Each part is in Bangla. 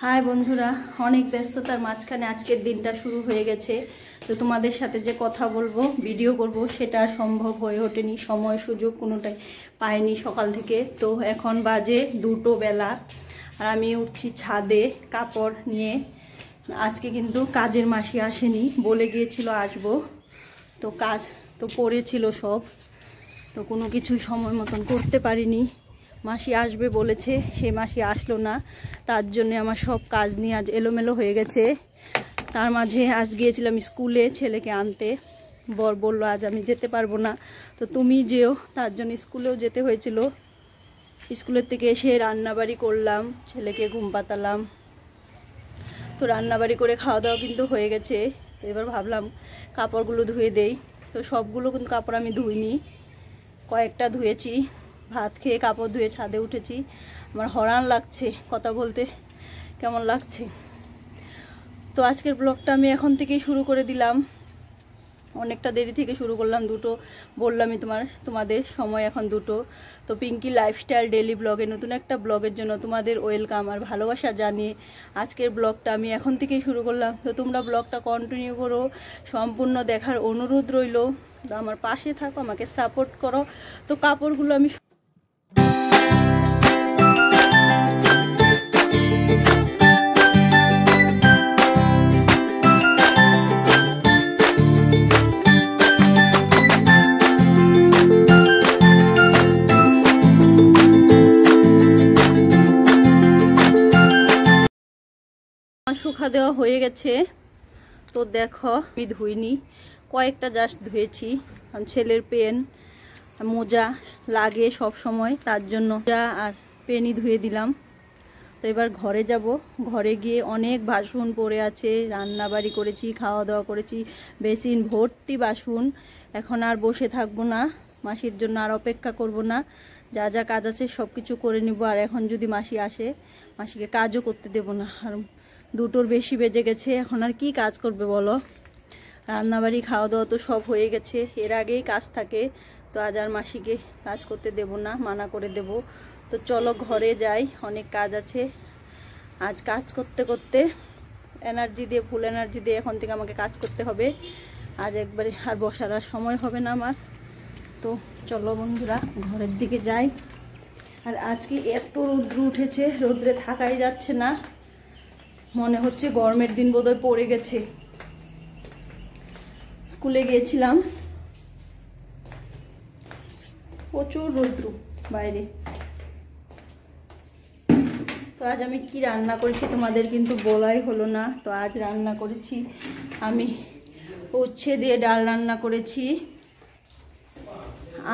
হাই বন্ধুরা, অনেক ব্যস্ততার মাঝখানে আজকের দিনটা শুরু হয়ে গেছে। তো তোমাদের সাথে যে কথা বলবো, ভিডিও করব, সেটা আর সম্ভব হয়ে ওঠেনি। সময় সুযোগ কোনোটাই পাইনি সকাল থেকে। তো এখন বাজে 2টো বেলা আর আমি উঠছি ছাদে কাপড় নিয়ে। আজকে কিন্তু কাজের মাসি আসেনি, বলে গিয়েছিল আসবো। তো কাজ তো পড়েছিল সব, তো কোনো কিছু সময় মতন করতে পারিনি। মাসি আসবে বলেছে, সেই মাসি আসলো না। তার জন্য আমার সব কাজ নিয়ে আজ এলোমেলো হয়ে গেছে। তার মাঝে আজ গিয়েছিলাম স্কুলে ছেলেকে আনতে। বর বললো আজ আমি যেতে পারবো না, তো তুমি যেও। তার জন্য স্কুলেও যেতে হয়েছিল। স্কুলের থেকে এসে রান্নাবাড়ি করলাম, ছেলেকে ঘুম পাতালাম। তো রান্নাবাড়ি করে খাওয়া দাওয়া কিন্তু হয়ে গেছে। তো এবার ভাবলাম কাপড়গুলো ধুয়ে দেই। তো সবগুলো কিন্তু কাপড় আমি ধুইনি, কয়েকটা ধুয়েছি। ভাত খেয়ে কাপড় ধুয়ে ছাদে উঠেছি। আমার হরান লাগছে, কথা বলতে কেমন লাগছে। তো আজকের ব্লগটা আমি এখন থেকেই শুরু করে দিলাম, অনেকটা দেরি থেকে শুরু করলাম। 2টো বললামই তোমাদের সময় এখন 2টো। তো পিঙ্কি লাইফস্টাইল ডেইলি ব্লগে নতুন একটা ব্লগের জন্য তোমাদের ওয়েলকাম আর ভালোবাসা জানিয়ে আজকের ব্লগটা আমি এখন থেকেই শুরু করলাম। তো তোমরা ব্লগটা কন্টিনিউ করো, সম্পূর্ণ দেখার অনুরোধ রইল। তো আমার পাশে থাকো, আমাকে সাপোর্ট করো। তো কাপড়গুলো আমি শুকা দেওয়া হয়ে গেছে। তো দেখো আমি ধুইনি, কয়েকটা জাস্ট ধুয়েছি। কারণ ছেলের পেন মোজা লাগে সব সময়, তার জন্য মোজা আর পেনই ধুয়ে দিলাম। তো এবার ঘরে যাব। ঘরে গিয়ে অনেক বাসন পড়ে আছে, রান্নাবাড়ি করেছি, খাওয়া দাওয়া করেছি, বেসিন ভর্তি বাসন। এখন আর বসে থাকবো না, মাসির জন্য আর অপেক্ষা করব না। যা যা কাজ আছে সব কিছু করে নিব। আর এখন যদি মাসি আসে, মাসিকে কাজও করতে দেব না। আর 2টোর বেশি বেজে গেছে, এখন আর কি কাজ করবে বলো। রান্নাবাড়ি খাওয়া দাওয়া তো সব হয়ে গেছে, এর আগেই কাজ থাকে। তো আজ আর মাসিকে কাজ করতে দেব না, মানা করে দেব। তো চলো ঘরে যাই, অনেক কাজ আছে। আজ কাজ করতে করতে এনার্জি দিয়ে, ফুল এনার্জি দিয়ে এখন থেকে আমাকে কাজ করতে হবে। আজ একবারে আর বসার আর সময় হবে না আমার। তো চলো বন্ধুরা ঘরের দিকে যাই। আর আজকে এত রৌদ্র উঠেছে, রৌদ্রে থাকাই যাচ্ছে না, মনে হচ্ছে গরমের দিন বোধহয় পড়ে গেছে। স্কুলে গিয়েছিলাম, প্রচুর রৌদ্র বাইরে। তো আজ আমি কি রান্না করেছি তোমাদের কিন্তু বলাই হলো না। তো আজ রান্না করেছি আমি উচ্ছে দিয়ে ডাল রান্না করেছি,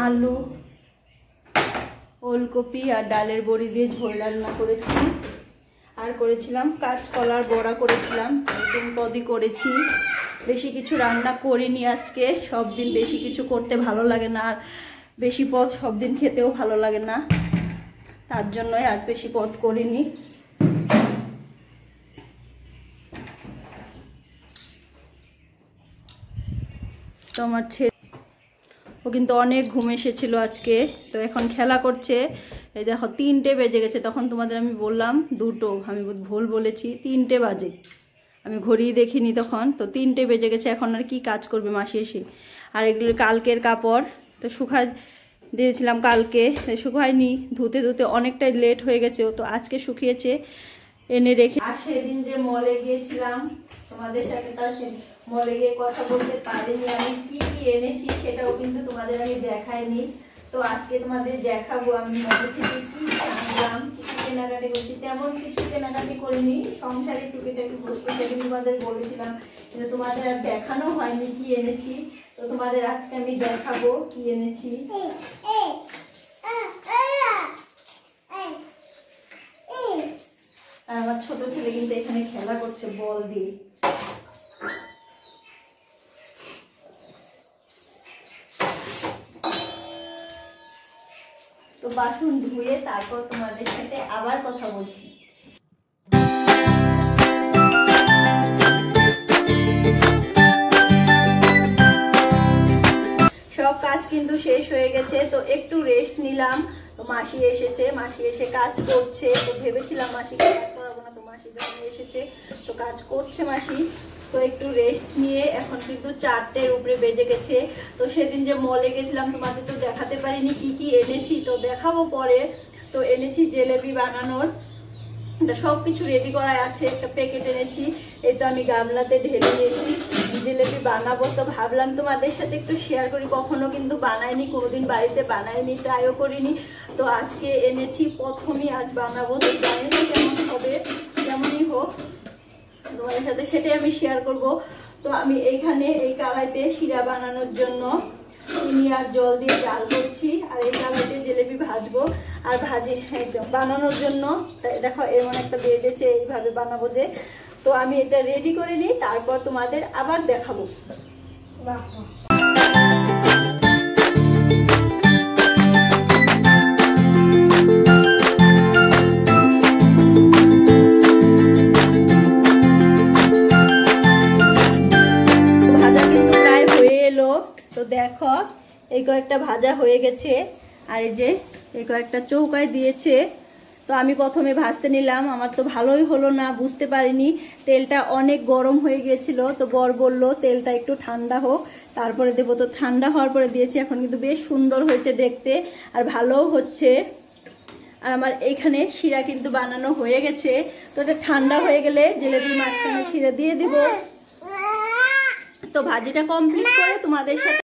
আলু, ওলকপি আর ডালের বড়ি দিয়ে ঝোল রান্না করেছি। আর করেছিলাম কাঁচকলার বড়া করেছিলাম, একদম পদই করেছি। বেশি কিছু রান্না করিনি আজকে। সব দিন বেশি কিছু করতে ভালো লাগে না, আর বেশি পদ সব দিন খেতেও ভালো লাগে না, তার জন্যই আজ বেশি পদ করিনি। তো আমার ছেলে ও কিন্তু অনেক ঘুম এসেছিল আজকে। তো এখন খেলা করছে। এই দেখো 3টে বেজে গেছে। তখন তোমাদের আমি বললাম 2টো, আমি ভুল বলেছি, 3টে বাজে। আমি ঘড়ি দেখিনি তখন। তো 3টে বেজে গেছে, এখন আর কি কাজ করবে মাসি এসে। আর এগুলো কালকের কাপড়, তো শুকা দিয়েছিলাম কালকে, শুকায়নি। ধুতে ধুতে অনেকটাই লেট হয়ে গেছে। তো আজকে শুকিয়েছে, এনে রেখে। আর সেদিন যে মলে গিয়েছিলাম তোমাদের সাথে, তার মলে গিয়ে কথা বলতে পারিনি। আমি কি কি এনেছি সেটাও কিন্তু তোমাদের আমি দেখাইনি। তো আজকে তোমাদের দেখাবো আমি মলে থেকে কি আনলাম, কি কেনাকাটি করছি। তেমন কিছু কেনাকাটি করিনি, সংসারে টুকিটাকি বস্তু যেগুলো তোমাদের বলেছিলাম, কিন্তু তোমাদের আর দেখানো হয়নি কি এনেছি। তো তোমাদের আজকে আমি দেখাবো কি এনেছি। আর আমার ছোট ছেলে কিন্তু এখানে খেলা করছে বল দিয়ে। তো বাসন ধুয়ে তারপর তোমাদের সাথে আবার কথা বলছি। সব কাজ কিন্তু শেষ হয়ে গেছে। তো একটু রেস্ট নিলাম। তো মাসি এসেছে, মাসি এসে কাজ করছে। তো ভেবেছিলাম মাসিকে কাজ করাবো না, তো মাসি যখন এসেছে তো কাজ করছে মাসি, তো একটু রেস্ট নিয়ে এখন কিন্তু 4টের উপরে বেজে গেছে। তো সেদিন যে মলে গেছিলাম তোমাদের তো দেখাতে পারিনি কি কি এনেছি, তো দেখাবো পরে। তো এনেছি জিলেবি বানানোর, সব কিছু রেডি করা আছে। একটা প্যাকেট এনেছি, এই তো আমি গামলাতে ঢেলে দিয়েছি। জিলেবি বানাবো, তো ভাবলাম তোমাদের সাথে একটু শেয়ার করি। কখনো কিন্তু বানাইনি, কোনোদিন বাড়িতে বানাইনি, ট্রাইও করিনি। তো আজকে এনেছি, প্রথমই আজ বানাবো। তো জানি না কেমন হবে, যেমনই হোক তোমাদের সাথে সেটাই আমি শেয়ার করব। তো আমি এইখানে এই কড়াইতে শিরা বানানোর জন্য চিনি আর জল দিয়ে জাল করছি, আর এই কড়াইতে জিলেবি ভাজবো। আর বানানোর জন্য দেখো এমন একটা বেড়েছে, এইভাবে বানাবো যে। তো আমি এটা রেডি করে নিই, তারপর তোমাদের আবার দেখাবো। ভাজা কিন্তু প্রায় হয়ে এলো। তো দেখো এই কয়েকটা ভাজা হয়ে গেছে, আর এই যে এই কয়েকটা চৌকায় দিয়েছে। তো আমি প্রথমে ভাজতে নিলাম, আমার তো ভালোই হলো না, বুঝতে পারিনি। তেলটা অনেক গরম হয়ে গিয়েছিল। তো বর বললো তেলটা একটু ঠান্ডা হোক তারপরে দেবো। তো ঠান্ডা হওয়ার পরে দিয়েছি, এখন কিন্তু বেশ সুন্দর হয়েছে দেখতে, আর ভালোও হচ্ছে। আর আমার এইখানে শিরা কিন্তু বানানো হয়ে গেছে। তো এটা ঠান্ডা হয়ে গেলে জিলেবি মাঝখানে শিরা দিয়ে দিব। তো ভাজিটা কমপ্লিট করে তোমাদের সাথে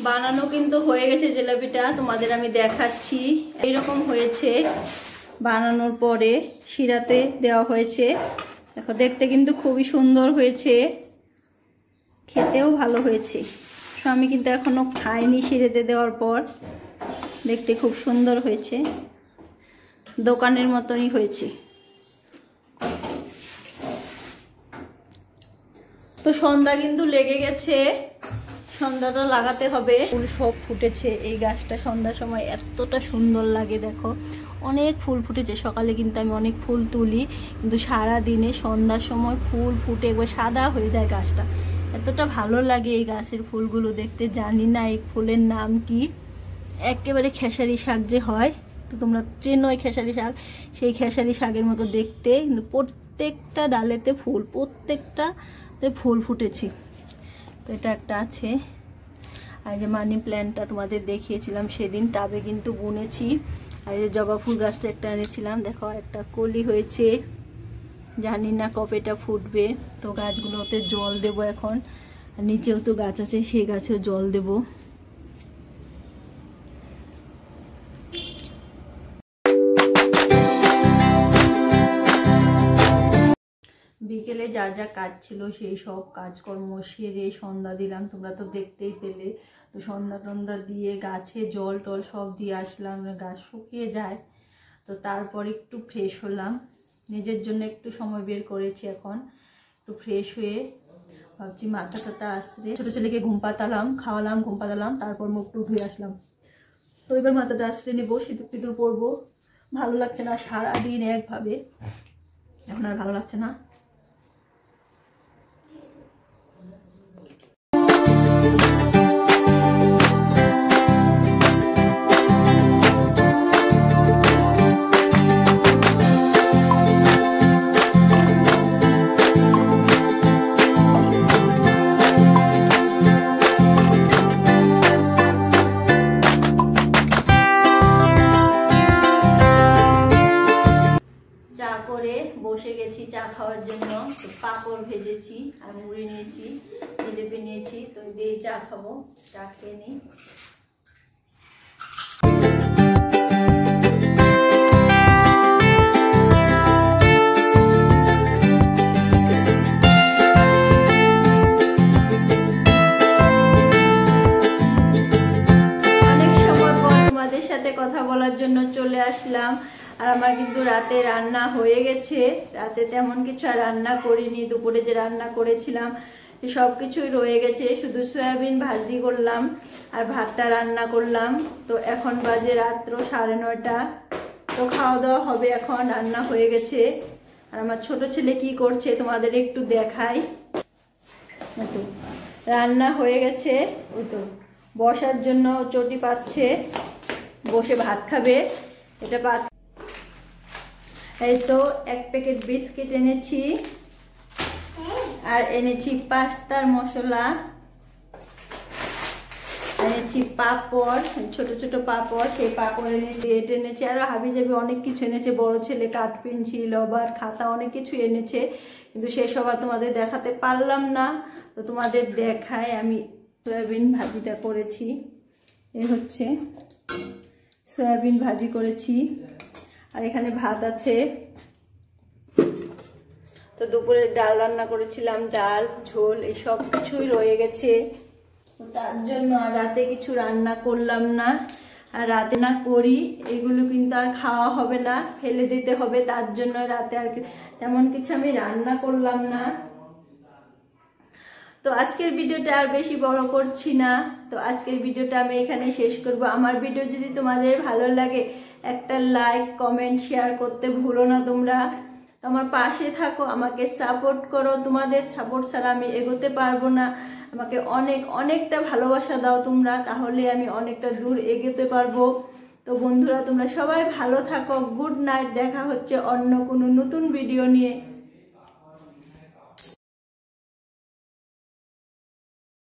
বানানো কিন্তু হয়ে গেছে জিলাপিটা, তোমাদের আমি দেখাচ্ছি। এইরকম হয়েছে বানানোর পরে, শিরাতে দেওয়া হয়েছে। দেখো দেখতে কিন্তু খুবই সুন্দর হয়েছে, খেতেও ভালো হয়েছে। তো আমি কিন্তু এখনো খাইনি, শিরাতে দেওয়ার পর দেখতে খুব সুন্দর হয়েছে, দোকানের মতনই হয়েছে। তো সন্ধ্যা কিন্তু লেগে গেছে, সন্ধ্যাটা লাগাতে হবে। ফুল সব ফুটেছে এই গাছটা, সন্ধ্যার সময় এতটা সুন্দর লাগে। দেখো অনেক ফুল ফুটেছে। সকালে কিন্তু আমি অনেক ফুল তুলি, কিন্তু সারা দিনে সন্ধ্যার সময় ফুল ফুটে একবার সাদা হয়ে যায় গাছটা। এতটা ভালো লাগে এই গাছের ফুলগুলো দেখতে। জানি না এই ফুলের নাম কি, একেবারে খেসারি শাক যে হয়, তো তোমরা চেনো এই খেসারি শাক, সেই খেসারি শাকের মতো দেখতে। কিন্তু প্রত্যেকটা ডালেতে ফুল, প্রত্যেকটাতে ফুল ফুটেছে। তো এটা একটা আছে। আর যে মানি প্ল্যান্টটা তোমাদের দেখিয়েছিলাম সেদিন, টাবে কিন্তু বুনেছি। আর এই যে জবা ফুল গাছটা একটা এনেছিলাম, দেখো একটা কলি হয়েছে, জানি না কবে এটা ফুটবে। তো গাছগুলোতে জল দেব এখন, নিচেও তো গাছ আছে, সেই গাছেও জল দেব। বিকেলে যা যা কাজ ছিল সেই সব কাজকর্ম সেরে সন্ধ্যা দিলাম, তোমরা তো দেখতেই পেলে। তো সন্ধ্যা টন্ধ্যা দিয়ে গাছে জল টল সব দিয়ে আসলাম, গাছ শুকিয়ে যায়। তো তারপর একটু ফ্রেশ হলাম, নিজের জন্য একটু সময় বের করেছি। এখন একটু ফ্রেশ হয়ে ভাবছি মাথা টাথা আসছে, ছোটো ছেলেকে ঘুম পাতালাম, খাওয়ালাম, ঘুম পাতালাম, তারপর মুখ টুক ধুয়ে আসলাম। তো এবার মাথাটা আশ্রে নেবো, সিঁদুর টিঁদুর পরবো। ভালো লাগছে না সারাদিন একভাবে, এখন আর ভালো লাগছে না। বসে গেছি চা খাওয়ার জন্য। তো পাঁপড় ভেজেছি আর মুড়ি নিয়েছি, জিলেপি নিয়েছি, তো দিয়ে চা খাবো। চা খেয়ে নিই। অনেক সময় পর তোমাদের সাথে কথা বলার জন্য চলে আসলাম। আর আমার কিন্তু রাতে রান্না হয়ে গেছে। রাতে তেমন কিছু আর রান্না করিনি, দুপুরে যে রান্না করেছিলাম সব কিছুই রয়ে গেছে, শুধু সয়াবিন ভাজি করলাম আর ভাতটা রান্না করলাম। তো এখন বাজে রাত্র 9:30। তো খাওয়া দাওয়া হবে এখন, রান্না হয়ে গেছে। আর আমার ছোট ছেলে কি করছে তোমাদের একটু দেখাই। রান্না হয়ে গেছে, ওই তো বসার জন্য চটি পাচ্ছে, বসে ভাত খাবে। এটা এই তো 1 প্যাকেট বিস্কিট এনেছি, আর এনেছি পাস্তার মশলা, এনেছি পাপড়, ছোট ছোট পাপড়, সেই পাপড় এনেছি, এটা এনেছি, আরো হাবি যাবি অনেক কিছু এনেছে। বড় ছেলে কাঠ পেন্সিল, রবার, খাতা অনেক কিছু এনেছে, কিন্তু সেসব আর তোমাদের দেখাতে পারলাম না। তো তোমাদের দেখায় আমি সয়াবিন ভাজিটা করেছি। এ হচ্ছে সয়াবিন ভাজি করেছি, আর এখানে ভাত আছে। তো দুপুরে ডাল রান্না করেছিলাম, ডাল ঝোল এই সব কিছুই রয়ে গেছে, তার জন্য আর রাতে কিছু রান্না করলাম না। আর রাতে না করি এগুলো কিন্তু আর খাওয়া হবে না, ফেলে দিতে হবে, তার জন্য রাতে আর তেমন কিছু আমি রান্না করলাম না। তো আজকের ভিডিওটা আর বেশি বড় করছি না, তো আজকের ভিডিওটা আমি এখানে শেষ করব। আমার ভিডিও যদি তোমাদের ভালো লাগে একটা লাইক কমেন্ট শেয়ার করতে ভুলো না তোমরা। তো আমার পাশে থাকো, আমাকে সাপোর্ট করো, তোমাদের সাপোর্ট ছাড়া আমি এগোতে পারবো না। আমাকে অনেকটা ভালোবাসা দাও তোমরা, তাহলে আমি অনেকটা দূর এগোতে পারবো। তো বন্ধুরা তোমরা সবাই ভালো থাকো, গুড নাইট, দেখা হচ্ছে অন্য কোনো নতুন ভিডিও নিয়ে।